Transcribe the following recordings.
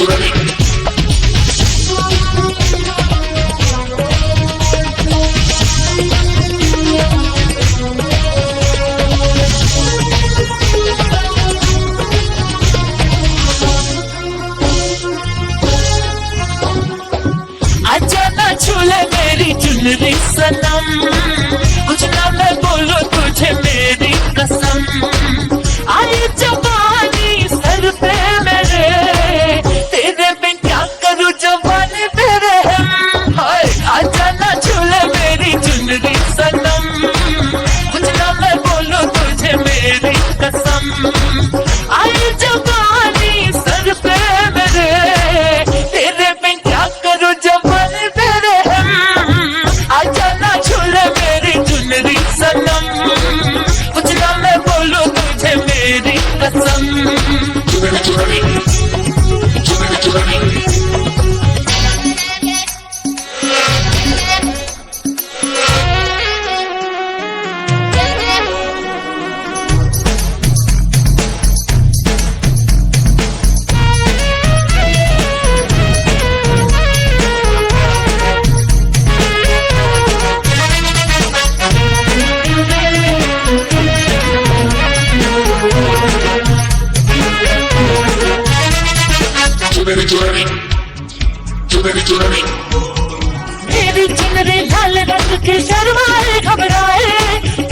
आजा ना छूले मेरी चुनरी सनम, कुछ ना मैं बोलूं तुझे मेरी कसम। आई जवानी सर पे मेरे, तेरे बिन क्या करूं जवानी तेरे हम। हाय आजा ना छूले मेरी चुनरी सनम, कुछ ना मैं बोलूं तुझे मेरी कसम। आई जवानी सर पे मेरे, तेरे बिन क्या करूं जवानी तेरे हम। आजा ना छूले मेरी चुनरी सनम, कुछ ना मैं बोलूं तुझे मेरी कसम। मेरी चुनरी लाल रंग के शर्माए घबराए,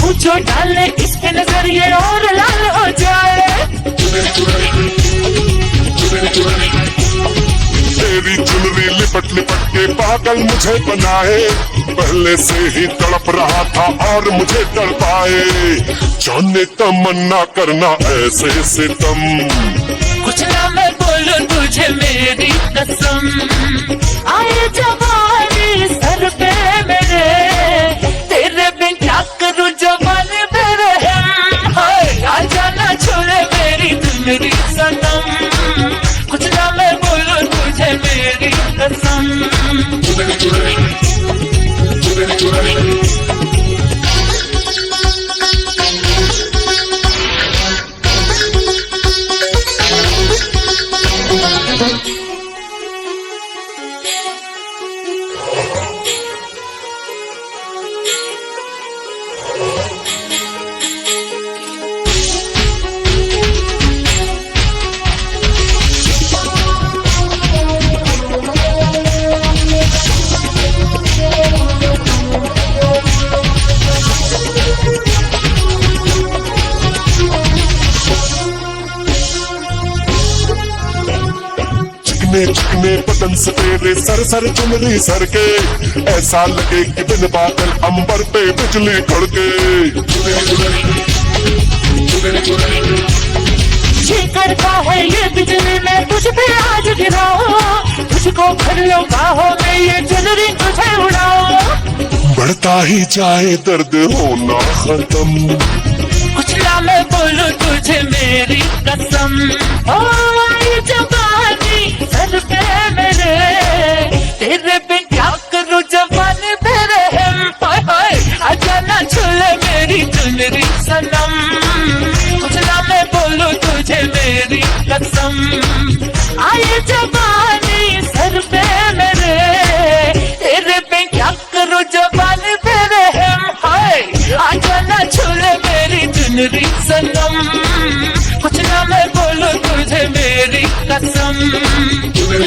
पूछो डाले इसके नजरिए और लाल हो जाए। तेरी चुनरी लिपट लिपट के पागल मुझे बनाए, पहले से ही तड़प रहा था और मुझे तड़पाए। जाने तमन्ना करना ऐसे सितम, कुछ ना मैं बोलूं तुझे मेरी कसम। आए जवानी सर पे मेरे, तेरे बिन क्या करूं जवानी तेरे हम। हाय आजा ना छोड़े मेरी चुनरी सनम, कुछ ना मैं बोलूं तुझे मेरी कसम। चिकने बदन से तेरे सर सर चुनरी सर के, ऐसा लगे कि बिन बादल अंबर पे बिजली कड़के। ये करता है ये बिजली में तुझ पे आज गिराओ, तुझको भर लो बाहों में ये चुनरी तुझे उड़ाओ। बढ़ता ही जाए दर्द होना खत्म, कुछ ना मैं बोलूं तुझे मेरी कसम। ओ आई जवानी सर पे मेरे, तेरे बिन क्या करूं जवानी तेरे हम। हाय हाय आजा ना छूले मेरी चुनरी सनम, कुछ ना मैं बोलूं तुझे मेरी कसम। आई जवानी सर पे मेरे, तेरे बिन क्या करूं जवानी तेरे हम। हाय आजा ना छूले मेरी चुनरी सनम, कुछ ना मैं बोलूं तुझे मेरी कसम। चुनरी